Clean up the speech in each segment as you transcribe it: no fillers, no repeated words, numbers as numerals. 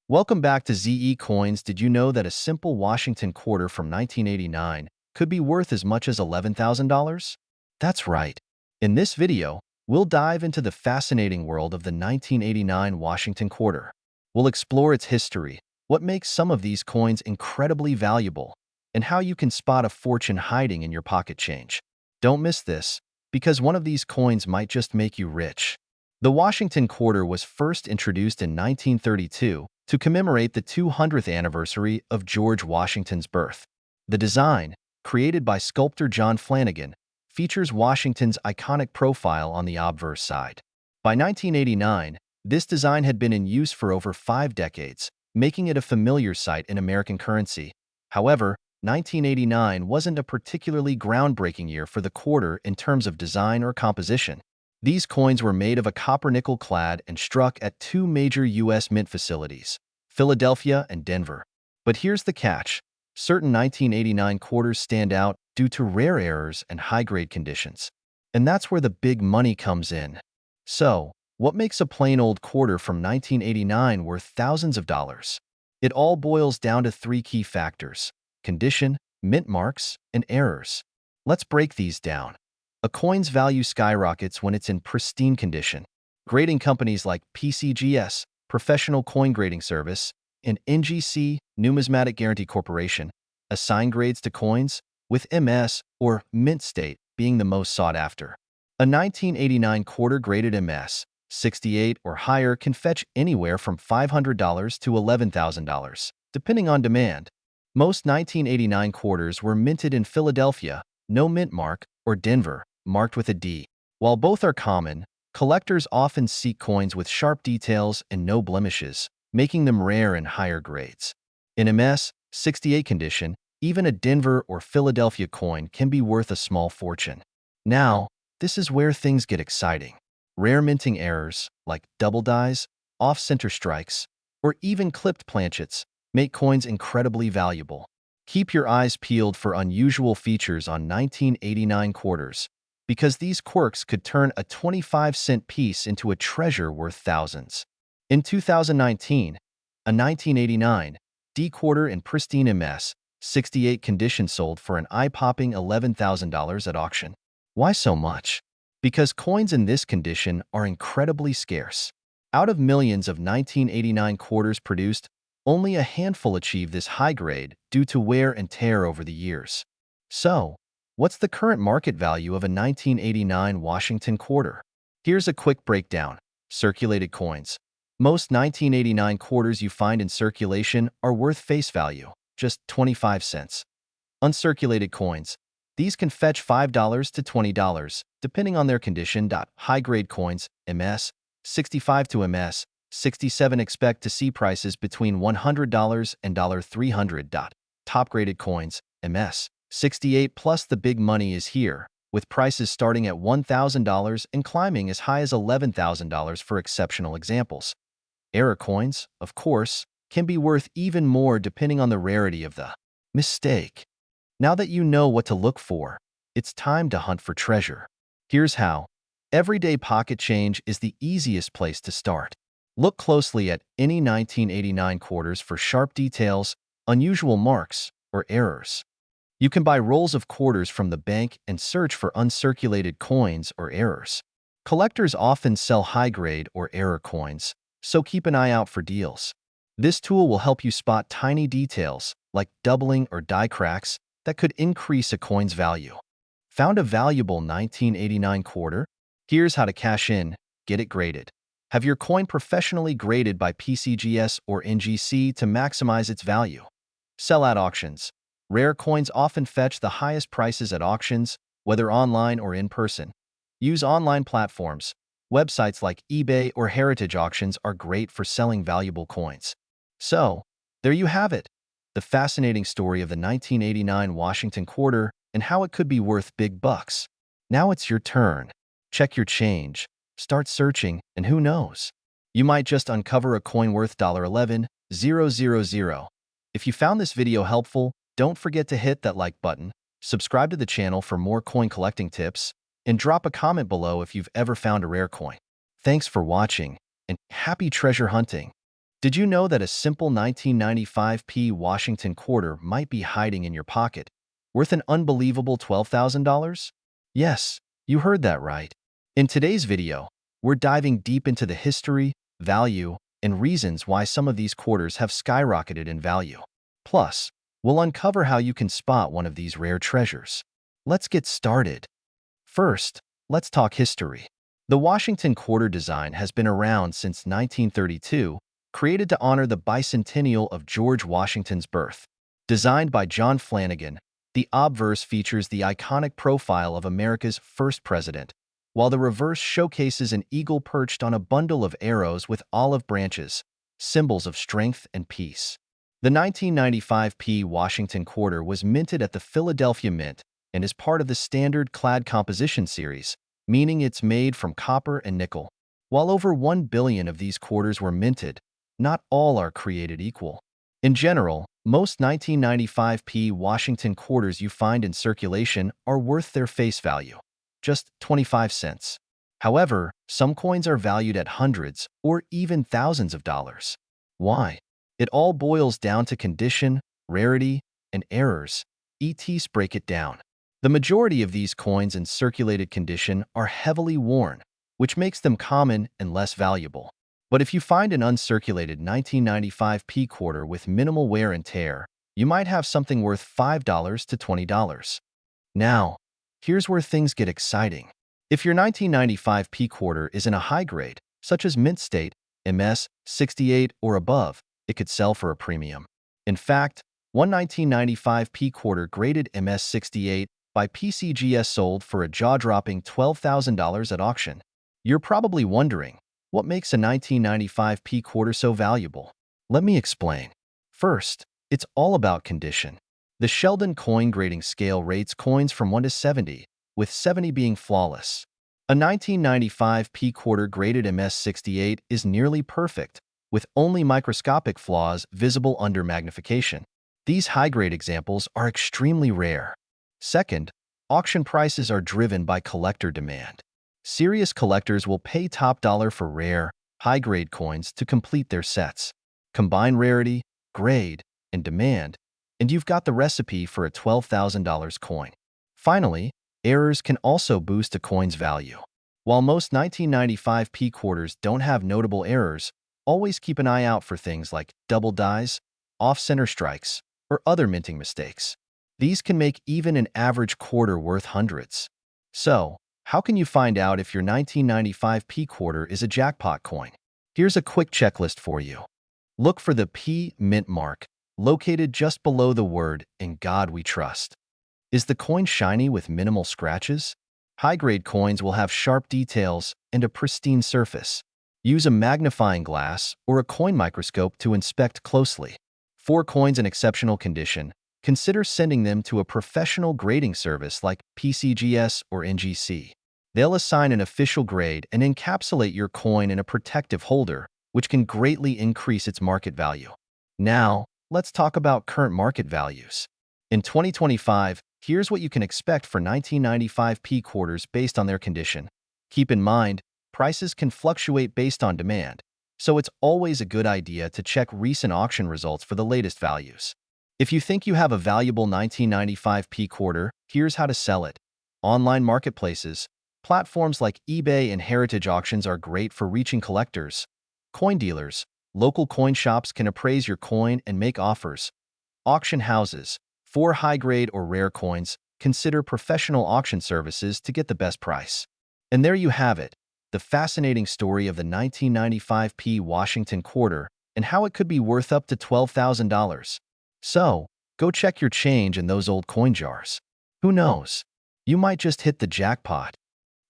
Welcome back to ZE Coins. Did you know that a simple Washington quarter from 1989 could be worth as much as $11,000? That's right. In this video, we'll dive into the fascinating world of the 1989 Washington quarter. We'll explore its history, what makes some of these coins incredibly valuable, and how you can spot a fortune hiding in your pocket change. Don't miss this, because one of these coins might just make you rich. The Washington quarter was first introduced in 1932 to commemorate the 200th anniversary of George Washington's birth. The design, created by sculptor John Flanagan, features Washington's iconic profile on the obverse side. By 1989, this design had been in use for over 5 decades, making it a familiar sight in American currency. However, 1989 wasn't a particularly groundbreaking year for the quarter in terms of design or composition. These coins were made of a copper-nickel clad and struck at two major U.S. mint facilities, Philadelphia and Denver. But here's the catch. Certain 1989 quarters stand out due to rare errors and high-grade conditions. And that's where the big money comes in. So, what makes a plain old quarter from 1989 worth thousands of dollars? It all boils down to three key factors: condition, mint marks, and errors. Let's break these down. A coin's value skyrockets when it's in pristine condition. Grading companies like PCGS, Professional Coin Grading Service, and NGC, Numismatic Guarantee Corporation, assign grades to coins, with MS, or mint state, being the most sought after. A 1989 quarter graded MS, 68 or higher, can fetch anywhere from $500 to $11,000, depending on demand. Most 1989 quarters were minted in Philadelphia, no mint mark, or Denver, marked with a D. While both are common, collectors often seek coins with sharp details and no blemishes, making them rare in higher grades. In MS 68 condition, even a Denver or Philadelphia coin can be worth a small fortune. Now, this is where things get exciting. Rare minting errors, like double dies, off-center strikes, or even clipped planchets, make coins incredibly valuable. Keep your eyes peeled for unusual features on 1989 quarters, because these quirks could turn a 25-cent piece into a treasure worth thousands. In 2019, a 1989 D quarter in pristine MS 68 condition sold for an eye-popping $11,000 at auction. Why so much? Because coins in this condition are incredibly scarce. Out of millions of 1989 quarters produced, only a handful achieve this high grade due to wear and tear over the years. So, what's the current market value of a 1989 Washington quarter? Here's a quick breakdown. Circulated coins. Most 1989 quarters you find in circulation are worth face value, just 25 cents. Uncirculated coins. These can fetch $5 to $20, depending on their condition. High-grade coins, MS 65 to MS 67, expect to see prices between $100 and $300. Top-graded coins, MS 68 plus the big money is here, with prices starting at $1,000 and climbing as high as $11,000 for exceptional examples. Error coins, of course, can be worth even more depending on the rarity of the mistake. Now that you know what to look for, it's time to hunt for treasure. Here's how. Everyday pocket change is the easiest place to start. Look closely at any 1989 quarters for sharp details, unusual marks, or errors. You can buy rolls of quarters from the bank and search for uncirculated coins or errors. Collectors often sell high-grade or error coins, so keep an eye out for deals. This tool will help you spot tiny details, like doubling or die cracks, that could increase a coin's value. Found a valuable 1989 quarter? Here's how to cash in. Get it graded. Have your coin professionally graded by PCGS or NGC to maximize its value. Sell at auctions. Rare coins often fetch the highest prices at auctions, whether online or in person. Use online platforms. Websites like eBay or Heritage Auctions are great for selling valuable coins. So, there you have it. The fascinating story of the 1989 Washington quarter and how it could be worth big bucks. Now it's your turn. Check your change, start searching, and who knows? You might just uncover a coin worth $11,000. If you found this video helpful, don't forget to hit that like button, subscribe to the channel for more coin collecting tips, and drop a comment below if you've ever found a rare coin. Thanks for watching, and happy treasure hunting! Did you know that a simple 1995p Washington quarter might be hiding in your pocket, worth an unbelievable $12,000? Yes, you heard that right. In today's video, we're diving deep into the history, value, and reasons why some of these quarters have skyrocketed in value. Plus, we'll uncover how you can spot one of these rare treasures. Let's get started. First, let's talk history. The Washington quarter design has been around since 1932, created to honor the bicentennial of George Washington's birth. Designed by John Flanagan, the obverse features the iconic profile of America's first president, while the reverse showcases an eagle perched on a bundle of arrows with olive branches, symbols of strength and peace. The 1995p Washington quarter was minted at the Philadelphia Mint and is part of the standard clad composition series, meaning it's made from copper and nickel. While over 1 billion of these quarters were minted, not all are created equal. In general, most 1995p Washington quarters you find in circulation are worth their face value, just 25 cents. However, some coins are valued at hundreds or even thousands of dollars. Why? It all boils down to condition, rarity, and errors. ETs break it down. The majority of these coins in circulated condition are heavily worn, which makes them common and less valuable. But if you find an uncirculated 1995p quarter with minimal wear and tear, you might have something worth $5 to $20. Now, here's where things get exciting. If your 1995p quarter is in a high grade, such as mint state, MS 68 or above, it could sell for a premium. In fact, one 1995p quarter graded MS 68 by PCGS sold for a jaw-dropping $12,000 at auction. You're probably wondering, what makes a 1995p quarter so valuable? Let me explain. First, it's all about condition. The Sheldon coin grading scale rates coins from 1 to 70, with 70 being flawless. A 1995p quarter graded MS68 is nearly perfect, with only microscopic flaws visible under magnification. These high-grade examples are extremely rare. Second, auction prices are driven by collector demand. Serious collectors will pay top dollar for rare, high-grade coins to complete their sets. Combine rarity, grade, and demand, and you've got the recipe for a $12,000 coin. Finally, errors can also boost a coin's value. While most 1995p quarters don't have notable errors, always keep an eye out for things like double dies, off-center strikes, or other minting mistakes. These can make even an average quarter worth hundreds. So, how can you find out if your 1995p quarter is a jackpot coin? Here's a quick checklist for you. Look for the P mint mark, located just below the word "In God We Trust." Is the coin shiny with minimal scratches? High-grade coins will have sharp details and a pristine surface. Use a magnifying glass or a coin microscope to inspect closely. For coins in exceptional condition, consider sending them to a professional grading service like PCGS or NGC. They'll assign an official grade and encapsulate your coin in a protective holder, which can greatly increase its market value. Now, let's talk about current market values. In 2025, here's what you can expect for 1995p quarters based on their condition. Keep in mind, prices can fluctuate based on demand, so it's always a good idea to check recent auction results for the latest values. If you think you have a valuable 1995p quarter, here's how to sell it. Online marketplaces, platforms like eBay and Heritage Auctions are great for reaching collectors. Coin dealers, local coin shops can appraise your coin and make offers. Auction houses, for high-grade or rare coins, consider professional auction services to get the best price. And there you have it, the fascinating story of the 1995p Washington quarter and how it could be worth up to $12,000. So, go check your change in those old coin jars. Who knows? You might just hit the jackpot.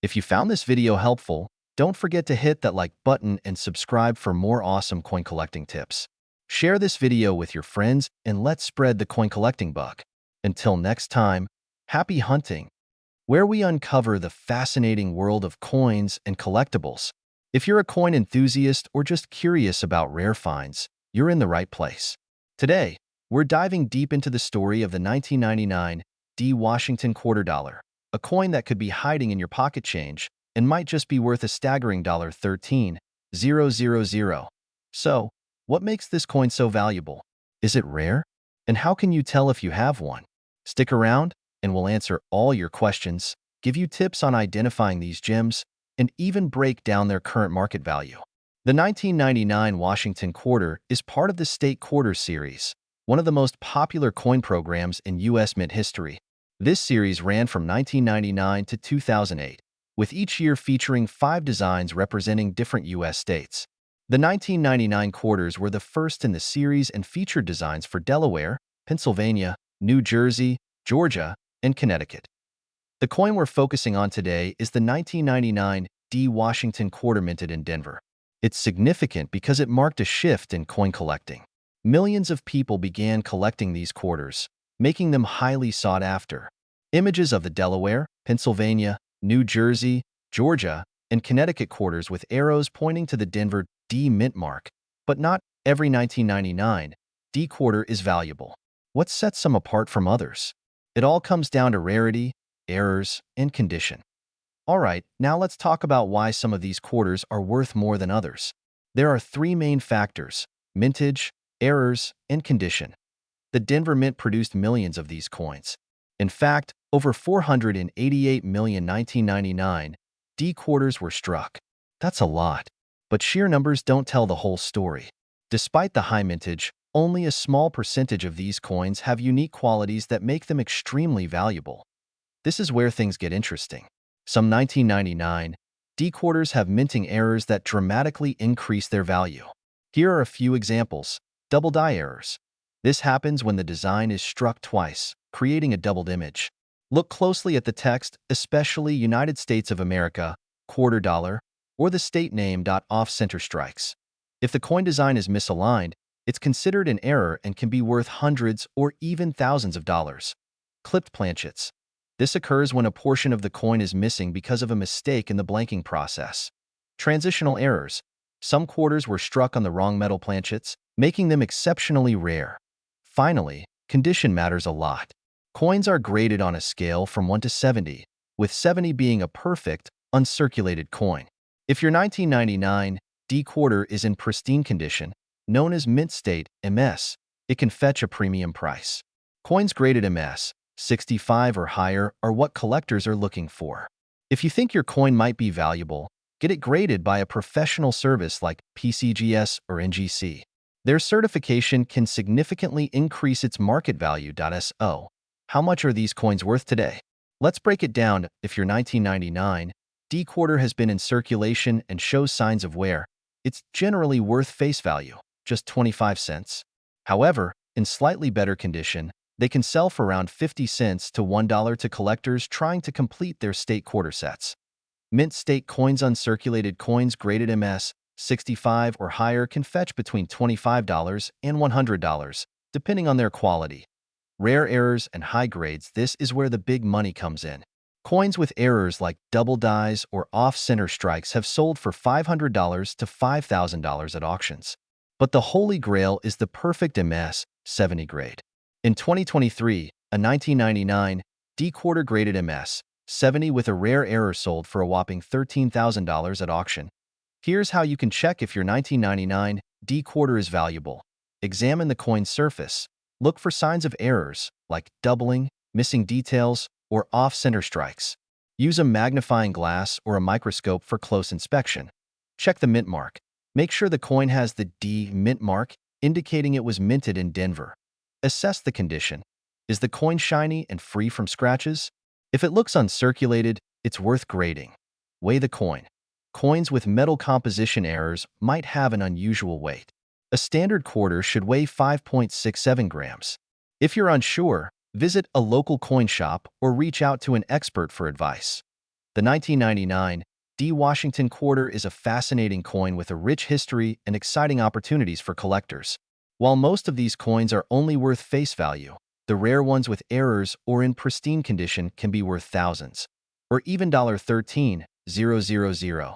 If you found this video helpful, don't forget to hit that like button and subscribe for more awesome coin collecting tips. Share this video with your friends and let's spread the coin collecting bug. Until next time, happy hunting, where we uncover the fascinating world of coins and collectibles. If you're a coin enthusiast or just curious about rare finds, you're in the right place. Today, we're diving deep into the story of the 1999 D Washington quarter dollar, a coin that could be hiding in your pocket change and might just be worth a staggering $13,000. So, What makes this coin so valuable? Is it rare? And how can you tell if you have one? Stick around, and we'll answer all your questions, give you tips on identifying these gems, and even break down their current market value. The 1999 Washington Quarter is part of the State Quarter series, one of the most popular coin programs in U.S. mint history. This series ran from 1999 to 2008, with each year featuring 5 designs representing different U.S. states. The 1999 quarters were the first in the series and featured designs for Delaware, Pennsylvania, New Jersey, Georgia, and Connecticut. The coin we're focusing on today is the 1999 D Washington Quarter minted in Denver. It's significant because it marked a shift in coin collecting. Millions of people began collecting these quarters, making them highly sought after. Images of the Delaware, Pennsylvania, New Jersey, Georgia, and Connecticut quarters with arrows pointing to the Denver D mint mark. But not every 1999 D quarter is valuable. What sets some apart from others? It all comes down to rarity, errors, and condition. Alright, now let's talk about why some of these quarters are worth more than others. There are 3 main factors: mintage, errors, and condition. The Denver Mint produced millions of these coins. In fact, over 488 million 1999 D quarters were struck. That's a lot. But sheer numbers don't tell the whole story. Despite the high mintage, only a small percentage of these coins have unique qualities that make them extremely valuable. This is where things get interesting. Some 1999 D quarters have minting errors that dramatically increase their value. Here are a few examples. Double die errors. This happens when the design is struck twice, creating a doubled image. Look closely at the text, especially United States of America, quarter dollar, or the state name. Off-center strikes. If the coin design is misaligned, it's considered an error and can be worth hundreds or even thousands of dollars. Clipped planchets. This occurs when a portion of the coin is missing because of a mistake in the blanking process. Transitional errors. Some quarters were struck on the wrong metal planchets, making them exceptionally rare. Finally, condition matters a lot. Coins are graded on a scale from 1 to 70, with 70 being a perfect, uncirculated coin. If your 1999 D quarter is in pristine condition, known as mint state MS, it can fetch a premium price. Coins graded MS 65 or higher are what collectors are looking for. If you think your coin might be valuable, get it graded by a professional service like PCGS or NGC. Their certification can significantly increase its market value. So, how much are these coins worth today? Let's break it down. If your 1999 D quarter has been in circulation and shows signs of wear, it's generally worth face value, just 25 cents. However, in slightly better condition, they can sell for around 50 cents to $1 to collectors trying to complete their state quarter sets. Mint state coins. Uncirculated coins graded MS 65 or higher can fetch between $25 and $100, depending on their quality. Rare errors and high grades. This is where the big money comes in. Coins with errors like double dies or off-center strikes have sold for $500 to $5,000 at auctions. But the holy grail is the perfect MS 70 grade. In 2023, a 1999 D quarter graded MS 70 with a rare error sold for a whopping $13,000 at auction. Here's how you can check if your 1999 D quarter is valuable. Examine the coin's surface. Look for signs of errors, like doubling, missing details, or off-center strikes. Use a magnifying glass or a microscope for close inspection. Check the mint mark. Make sure the coin has the D mint mark, indicating it was minted in Denver. Assess the condition. Is the coin shiny and free from scratches? If it looks uncirculated, it's worth grading. Weigh the coin. Coins with metal composition errors might have an unusual weight. A standard quarter should weigh 5.67 grams. If you're unsure, visit a local coin shop or reach out to an expert for advice. The 1999 D Washington Quarter is a fascinating coin with a rich history and exciting opportunities for collectors. While most of these coins are only worth face value, the rare ones with errors or in pristine condition can be worth thousands, or even $13,000.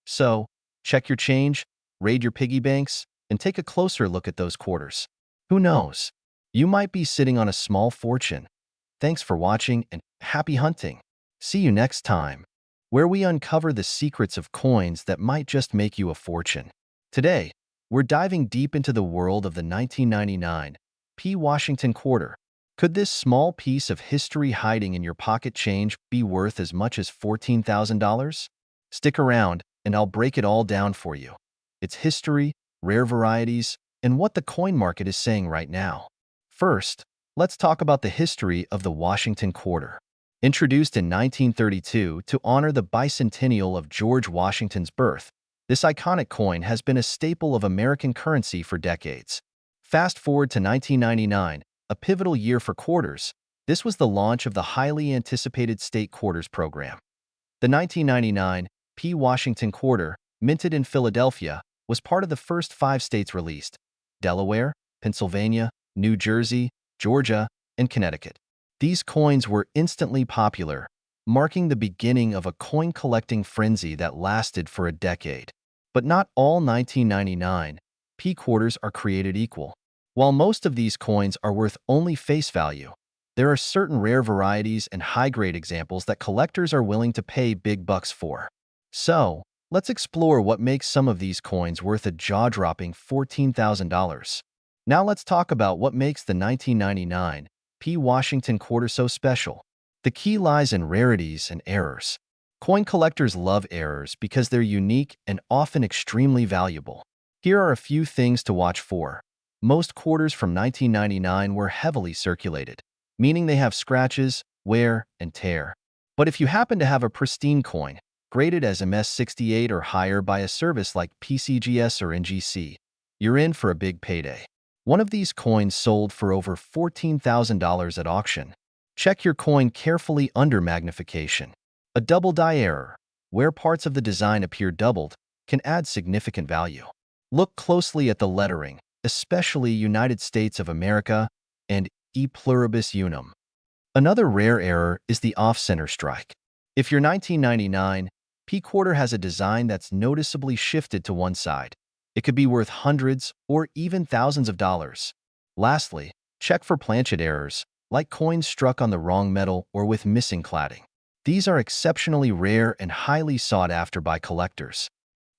So, check your change, raid your piggy banks, and take a closer look at those quarters. Who knows? You might be sitting on a small fortune. Thanks for watching and happy hunting. See you next time, where we uncover the secrets of coins that might just make you a fortune. Today, We're diving deep into the world of the 1999 P. Washington Quarter. Could this small piece of history hiding in your pocket change be worth as much as $14,000? Stick around, and I'll break it all down for you. Its history, rare varieties, and what the coin market is saying right now. First, let's talk about the history of the Washington Quarter. Introduced in 1932 to honor the bicentennial of George Washington's birth, this iconic coin has been a staple of American currency for decades. Fast forward to 1999, a pivotal year for quarters. This was the launch of the highly anticipated state quarters program. The 1999 P. Washington Quarter, minted in Philadelphia, was part of the first 5 states released: Delaware, Pennsylvania, New Jersey, Georgia, and Connecticut. These coins were instantly popular, marking the beginning of a coin-collecting frenzy that lasted for a decade. But not all 1999 P quarters are created equal. While most of these coins are worth only face value, there are certain rare varieties and high-grade examples that collectors are willing to pay big bucks for. So, let's explore what makes some of these coins worth a jaw-dropping $14,000. Now let's talk about what makes the 1999 P. Washington Quarter so special. The key lies in rarities and errors. Coin collectors love errors because they're unique and often extremely valuable. Here are a few things to watch for. Most quarters from 1999 were heavily circulated, meaning they have scratches, wear, and tear. But if you happen to have a pristine coin, graded as MS68 or higher by a service like PCGS or NGC, you're in for a big payday. One of these coins sold for over $14,000 at auction. Check your coin carefully under magnification. A double die error, where parts of the design appear doubled, can add significant value. Look closely at the lettering, especially United States of America and E pluribus unum. Another rare error is the off-center strike. If your 1999 P quarter has a design that's noticeably shifted to one side, it could be worth hundreds or even thousands of dollars. Lastly, check for planchet errors, like coins struck on the wrong metal or with missing cladding. These are exceptionally rare and highly sought after by collectors.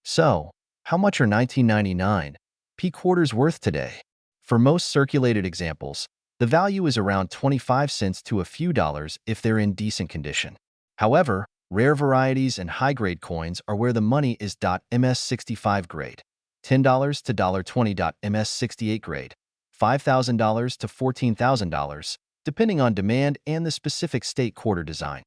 So, how much are 1999 P quarters worth today? For most circulated examples, the value is around 25 cents to a few dollars if they're in decent condition. However, rare varieties and high-grade coins are where the money is. MS65 grade, $10 to $20. MS68 grade, $5,000 to $14,000, depending on demand and the specific state quarter design.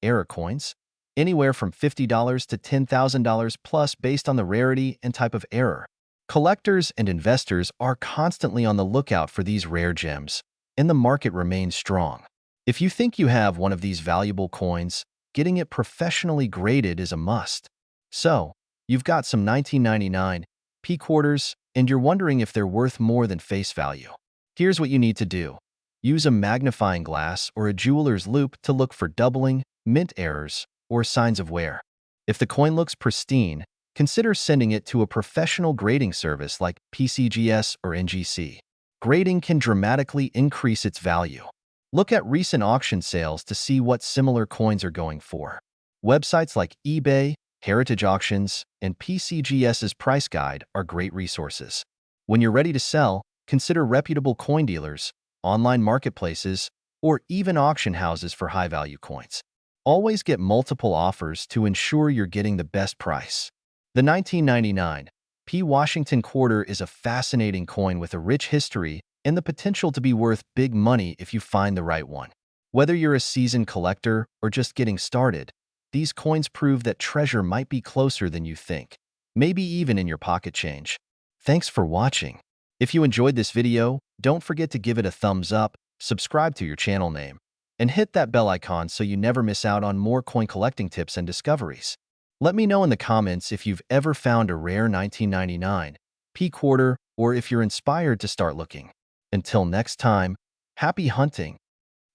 Error coins, anywhere from $50 to $10,000 plus based on the rarity and type of error. Collectors and investors are constantly on the lookout for these rare gems, and the market remains strong. If you think you have one of these valuable coins, getting it professionally graded is a must. So, you've got some 1999 P quarters, and you're wondering if they're worth more than face value. Here's what you need to do. Use a magnifying glass or a jeweler's loupe to look for doubling, mint errors, or signs of wear. If the coin looks pristine, consider sending it to a professional grading service like PCGS or NGC. Grading can dramatically increase its value. Look at recent auction sales to see what similar coins are going for. Websites like eBay, Heritage Auctions, and PCGS's Price Guide are great resources. When you're ready to sell, consider reputable coin dealers, online marketplaces, or even auction houses for high-value coins. Always get multiple offers to ensure you're getting the best price. The 1999 P. Washington Quarter is a fascinating coin with a rich history and the potential to be worth big money if you find the right one. Whether you're a seasoned collector or just getting started, these coins prove that treasure might be closer than you think, maybe even in your pocket change. Thanks for watching. If you enjoyed this video, don't forget to give it a thumbs up, subscribe to your channel name, and hit that bell icon so you never miss out on more coin collecting tips and discoveries. Let me know in the comments if you've ever found a rare 1999 P quarter or if you're inspired to start looking. Until next time, happy hunting!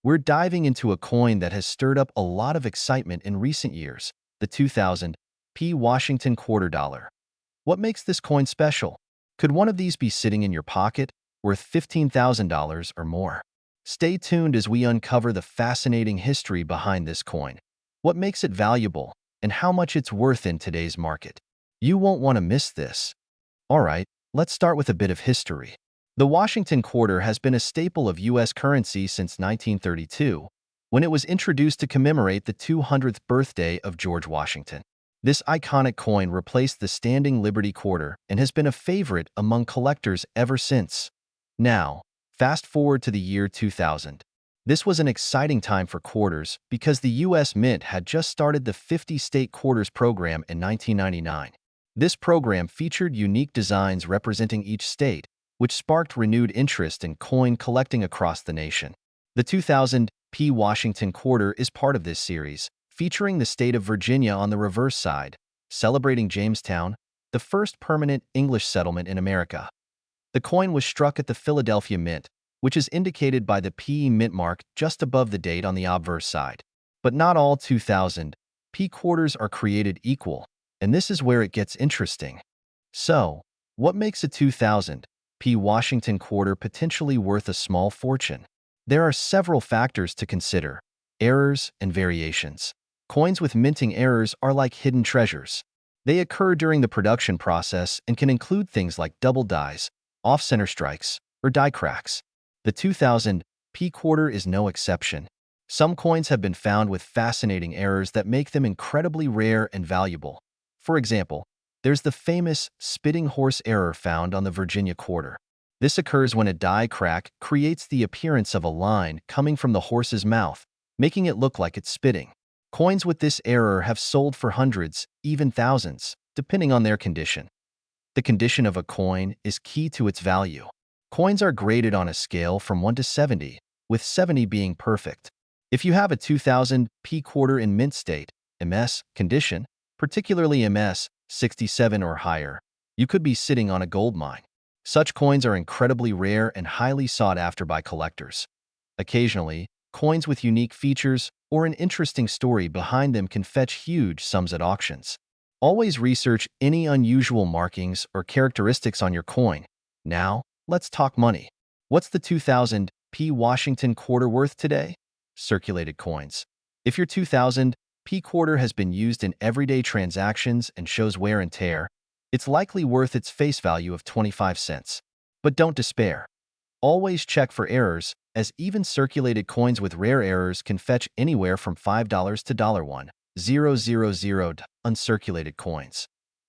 We're diving into a coin that has stirred up a lot of excitement in recent years, the 2000 P. Washington Quarter Dollar. What makes this coin special? Could one of these be sitting in your pocket, worth $15,000 or more? Stay tuned as we uncover the fascinating history behind this coin, what makes it valuable, and how much it's worth in today's market. You won't want to miss this. Alright, Let's start with a bit of history. The Washington quarter has been a staple of U.S. currency since 1932, when it was introduced to commemorate the 200th birthday of George Washington. This iconic coin replaced the standing Liberty quarter and has been a favorite among collectors ever since. Now, fast forward to the year 2000. This was an exciting time for quarters because the U.S. Mint had just started the 50-state quarters program in 1999. This program featured unique designs representing each state, which sparked renewed interest in coin collecting across the nation. The 2000 P. Washington quarter is part of this series, featuring the state of Virginia on the reverse side, celebrating Jamestown, the first permanent English settlement in America. The coin was struck at the Philadelphia Mint, which is indicated by the P Mint mark just above the date on the obverse side. But not all 2000 P quarters are created equal, and this is where it gets interesting. So, what makes a 2000 P Washington quarter potentially worth a small fortune? There are several factors to consider: errors and variations. Coins with minting errors are like hidden treasures. They occur during the production process and can include things like double dies, off-center strikes, or die cracks. The 2000 P quarter is no exception. Some coins have been found with fascinating errors that make them incredibly rare and valuable. For example, there's the famous spitting horse error found on the Virginia quarter. This occurs when a die crack creates the appearance of a line coming from the horse's mouth, making it look like it's spitting. Coins with this error have sold for hundreds, even thousands, depending on their condition. The condition of a coin is key to its value. Coins are graded on a scale from 1 to 70, with 70 being perfect. If you have a 2000 P quarter in mint state, MS, condition, particularly MS 67 or higher, you could be sitting on a gold mine. Such coins are incredibly rare and highly sought after by collectors. Occasionally, coins with unique features or an interesting story behind them can fetch huge sums at auctions. Always research any unusual markings or characteristics on your coin. Now, let's talk money. What's the 2000 P Washington quarter worth today? Circulated coins. If your 2000 P quarter has been used in everyday transactions and shows wear and tear, it's likely worth its face value of 25 cents. But don't despair. Always check for errors, as even circulated coins with rare errors can fetch anywhere from $5 to $1,000 uncirculated coins.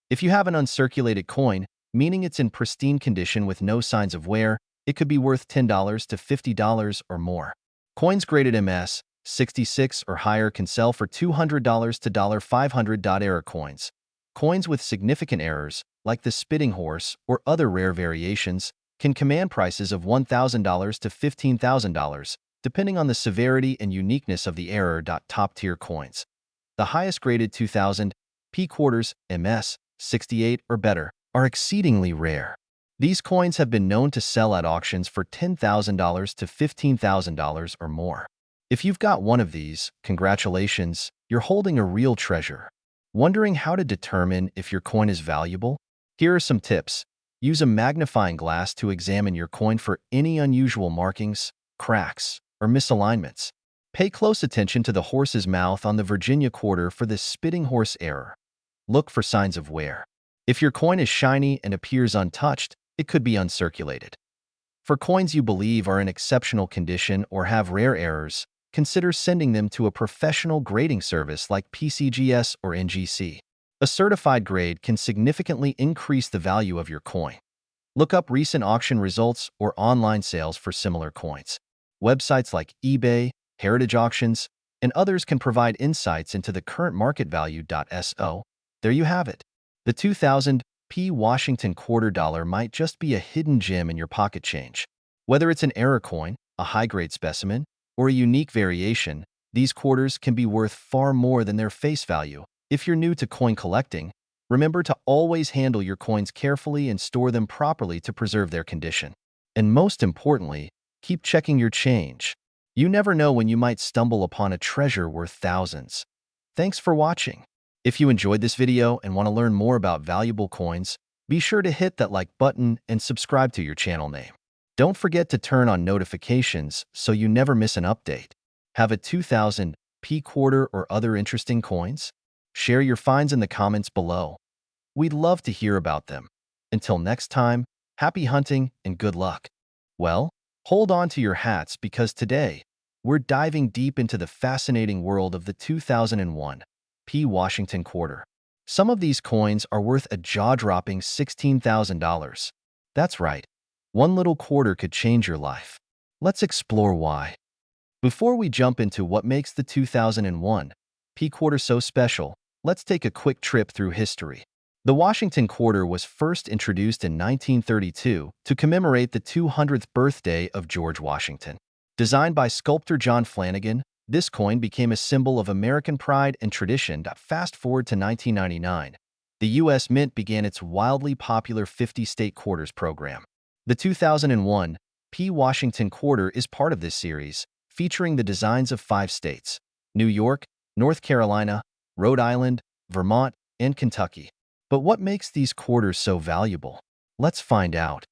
If you have an uncirculated coin, meaning it's in pristine condition with no signs of wear, it could be worth $10 to $50 or more. Coins graded MS 66 or higher can sell for $200 to $500. Error coins. Coins with significant errors, like the spitting horse or other rare variations, can command prices of $1,000 to $15,000, depending on the severity and uniqueness of the error. Top-tier coins. The highest graded 2000 P quarters, MS 68 or better, are exceedingly rare. These coins have been known to sell at auctions for $10,000 to $15,000 or more. If you've got one of these, congratulations, you're holding a real treasure. Wondering how to determine if your coin is valuable? Here are some tips. Use a magnifying glass to examine your coin for any unusual markings, cracks, or misalignments. Pay close attention to the horse's mouth on the Virginia quarter for this spitting horse error. Look for signs of wear. If your coin is shiny and appears untouched, it could be uncirculated. For coins you believe are in exceptional condition or have rare errors, consider sending them to a professional grading service like PCGS or NGC. A certified grade can significantly increase the value of your coin. Look up recent auction results or online sales for similar coins. Websites like eBay, Heritage Auctions, and others can provide insights into the current market value. So, there you have it. The 2000 P Washington quarter dollar might just be a hidden gem in your pocket change. Whether it's an error coin, a high-grade specimen, or a unique variation, these quarters can be worth far more than their face value. If you're new to coin collecting, remember to always handle your coins carefully and store them properly to preserve their condition. And most importantly, keep checking your change. You never know when you might stumble upon a treasure worth thousands. Thanks for watching. If you enjoyed this video and want to learn more about valuable coins, be sure to hit that like button and subscribe to your channel name. Don't forget to turn on notifications so you never miss an update. Have a 2000 P quarter or other interesting coins? Share your finds in the comments below. We'd love to hear about them. Until next time, Happy hunting and good luck. Well, hold on to your hats because today, we're diving deep into the fascinating world of the 2001 P. Washington Quarter. Some of these coins are worth a jaw-dropping $16,000. That's right, one little quarter could change your life. Let's explore why. Before we jump into what makes the 2001 P. Quarter so special, let's take a quick trip through history. The Washington Quarter was first introduced in 1932 to commemorate the 200th birthday of George Washington. Designed by sculptor John Flanagan, this coin became a symbol of American pride and tradition. Fast forward to 1999. The U.S. Mint began its wildly popular 50-state quarters program. The 2001 P. Washington Quarter is part of this series, featuring the designs of 5 states: New York, North Carolina, Rhode Island, Vermont, and Kentucky. But what makes these quarters so valuable? Let's find out.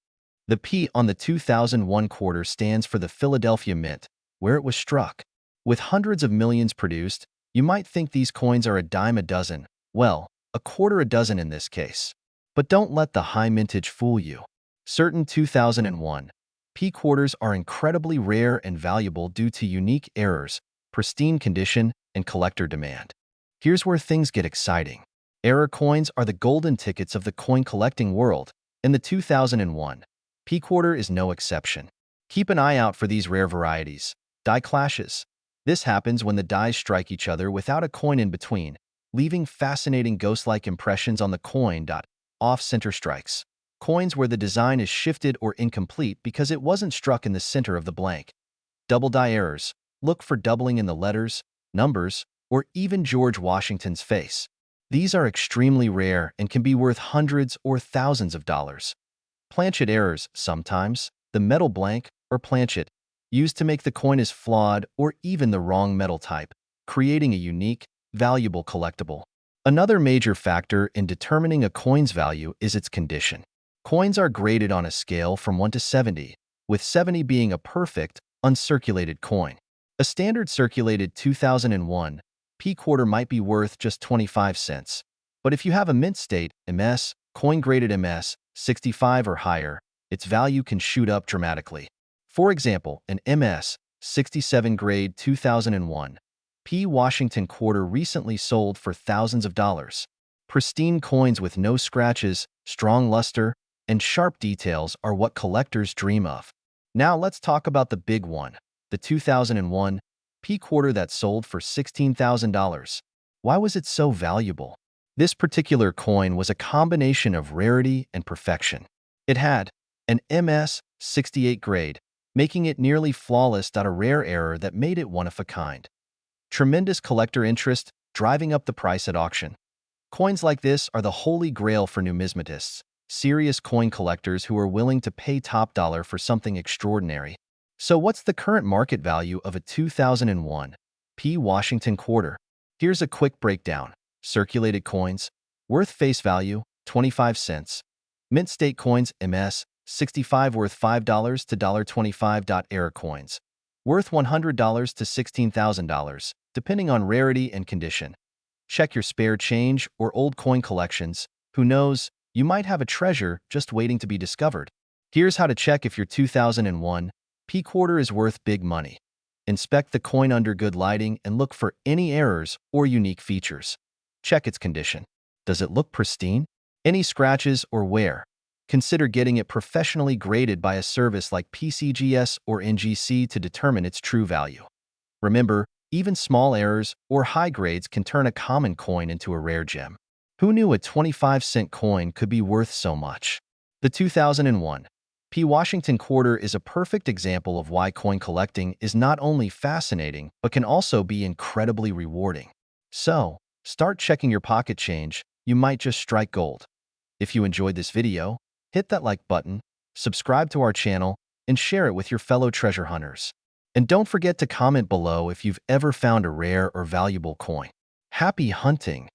The P on the 2001 quarter stands for the Philadelphia Mint, where it was struck. With hundreds of millions produced, you might think these coins are a dime a dozen. Well, a quarter a dozen in this case. But don't let the high mintage fool you. Certain 2001 P quarters are incredibly rare and valuable due to unique errors, pristine condition, and collector demand. Here's where things get exciting. Error coins are the golden tickets of the coin collecting world, and the 2001 P quarter is no exception. Keep an eye out for these rare varieties. Die clashes. This happens when the dies strike each other without a coin in between, leaving fascinating ghost-like impressions on the coin. Off-center strikes. Coins where the design is shifted or incomplete because it wasn't struck in the center of the blank. Double die errors. Look for doubling in the letters, numbers, or even George Washington's face. These are extremely rare and can be worth hundreds or thousands of dollars. Planchet errors. Sometimes, the metal blank, or planchet, used to make the coin is flawed or even the wrong metal type, creating a unique, valuable collectible. Another major factor in determining a coin's value is its condition. Coins are graded on a scale from 1 to 70, with 70 being a perfect, uncirculated coin. A standard circulated 2001 P quarter might be worth just 25 cents. But if you have a mint state, MS, coin graded MS, 65 or higher, its value can shoot up dramatically. For example, an MS, 67 grade 2001 P. Washington Quarter recently sold for thousands of dollars. Pristine coins with no scratches, strong luster, and sharp details are what collectors dream of. Now let's talk about the big one, the 2001 P quarter that sold for $16,000. Why was it so valuable? This particular coin was a combination of rarity and perfection. It had an MS 68 grade, making it nearly flawless. A rare error that made it one of a kind. Tremendous collector interest, driving up the price at auction. Coins like this are the holy grail for numismatists, serious coin collectors who are willing to pay top dollar for something extraordinary. So what's the current market value of a 2001 P. Washington Quarter? Here's a quick breakdown. Circulated coins, worth face value, 25 cents. Mint state coins, MS, 65 worth $5 to $25. Error coins, worth $100 to $16,000, depending on rarity and condition. Check your spare change or old coin collections. Who knows, you might have a treasure just waiting to be discovered. Here's how to check if your 2001 P quarter is worth big money. Inspect the coin under good lighting and look for any errors or unique features. Check its condition. Does it look pristine? Any scratches or wear? Consider getting it professionally graded by a service like PCGS or NGC to determine its true value. Remember, even small errors or high grades can turn a common coin into a rare gem. Who knew a 25-cent coin could be worth so much? The 2001 P. Washington Quarter is a perfect example of why coin collecting is not only fascinating, but can also be incredibly rewarding. So, start checking your pocket change, you might just strike gold. If you enjoyed this video, hit that like button, subscribe to our channel, and share it with your fellow treasure hunters. And don't forget to comment below if you've ever found a rare or valuable coin. Happy hunting!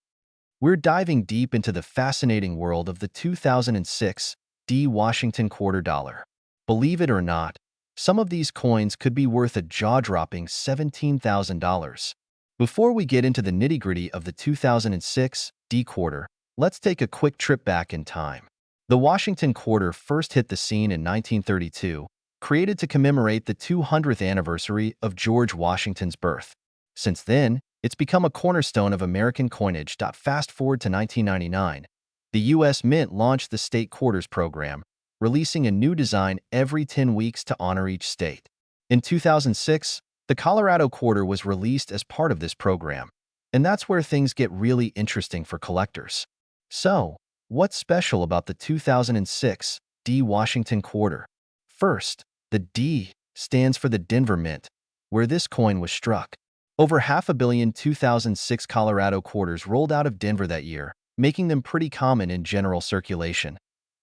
We're diving deep into the fascinating world of the 2006 D. Washington Quarter dollar. Believe it or not, some of these coins could be worth a jaw-dropping $17,000. Before we get into the nitty-gritty of the 2006 D quarter, let's take a quick trip back in time. The Washington Quarter first hit the scene in 1932, created to commemorate the 200th anniversary of George Washington's birth. Since then, it's become a cornerstone of American coinage. Fast forward to 1999, the U.S. Mint launched the State Quarters program, releasing a new design every 10 weeks to honor each state. In 2006, the Colorado Quarter was released as part of this program, and that's where things get really interesting for collectors. So, what's special about the 2006 D Washington Quarter? First, the D stands for the Denver Mint, where this coin was struck. Over 500 million 2006 Colorado quarters rolled out of Denver that year, making them pretty common in general circulation.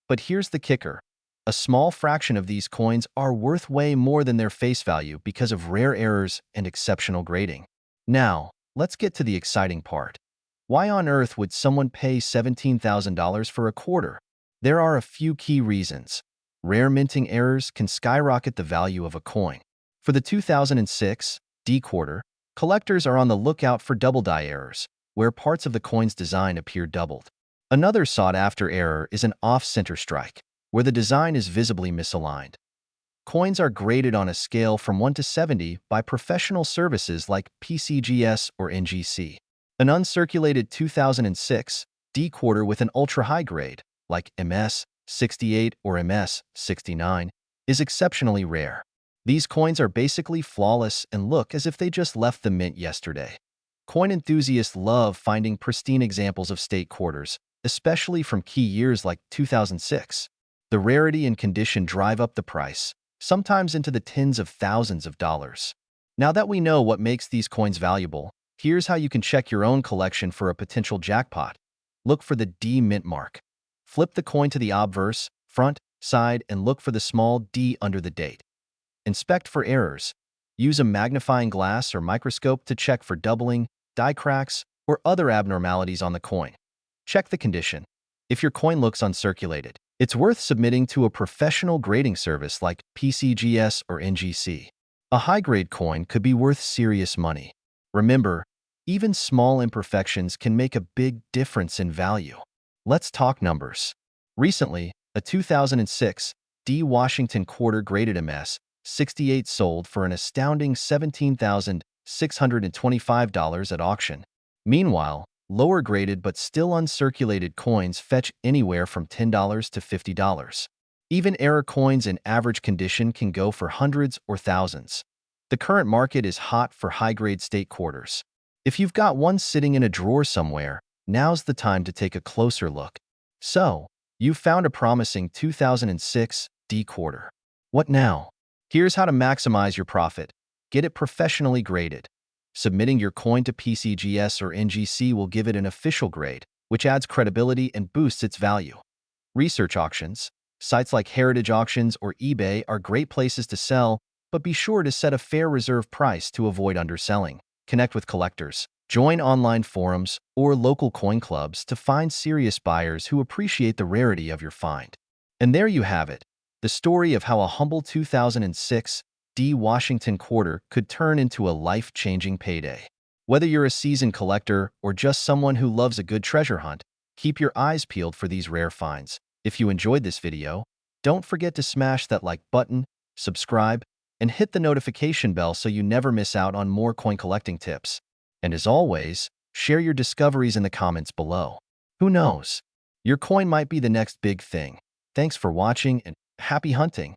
But here's the kicker. A small fraction of these coins are worth way more than their face value because of rare errors and exceptional grading. Now, let's get to the exciting part. Why on earth would someone pay $17,000 for a quarter? There are a few key reasons. Rare minting errors can skyrocket the value of a coin. For the 2006 D quarter, collectors are on the lookout for double die errors, where parts of the coin's design appear doubled. Another sought-after error is an off-center strike, where the design is visibly misaligned. Coins are graded on a scale from 1 to 70 by professional services like PCGS or NGC. An uncirculated 2006 D quarter with an ultra-high grade, like MS 68 or MS 69, is exceptionally rare. These coins are basically flawless and look as if they just left the mint yesterday. Coin enthusiasts love finding pristine examples of state quarters, especially from key years like 2006. The rarity and condition drive up the price, sometimes into the tens of thousands of dollars. Now that we know what makes these coins valuable, here's how you can check your own collection for a potential jackpot. Look for the D mint mark. Flip the coin to the obverse, front, side, and look for the small d under the date. Inspect for errors. Use a magnifying glass or microscope to check for doubling, die cracks, or other abnormalities on the coin. Check the condition. If your coin looks uncirculated, it's worth submitting to a professional grading service like PCGS or NGC. A high-grade coin could be worth serious money. Remember, even small imperfections can make a big difference in value. Let's talk numbers. Recently, a 2006 D Washington Quarter graded MS 68 sold for an astounding $17,625 at auction. Meanwhile, lower graded but still uncirculated coins fetch anywhere from $10 to $50. Even error coins in average condition can go for hundreds or thousands. The current market is hot for high-grade state quarters. If you've got one sitting in a drawer somewhere, now's the time to take a closer look. So, you've found a promising 2006 D quarter. What now? Here's how to maximize your profit. Get it professionally graded. Submitting your coin to PCGS or NGC will give it an official grade, which adds credibility and boosts its value. Research auctions. Sites like Heritage Auctions or eBay are great places to sell, but be sure to set a fair reserve price to avoid underselling. Connect with collectors. Join online forums or local coin clubs to find serious buyers who appreciate the rarity of your find. And there you have it, the story of how a humble 2006 D Washington Quarter could turn into a life-changing payday. Whether you're a seasoned collector or just someone who loves a good treasure hunt, keep your eyes peeled for these rare finds. If you enjoyed this video, don't forget to smash that like button, subscribe, and hit the notification bell so you never miss out on more coin collecting tips. And as always, share your discoveries in the comments below. Who knows? Your coin might be the next big thing. Thanks for watching and happy hunting!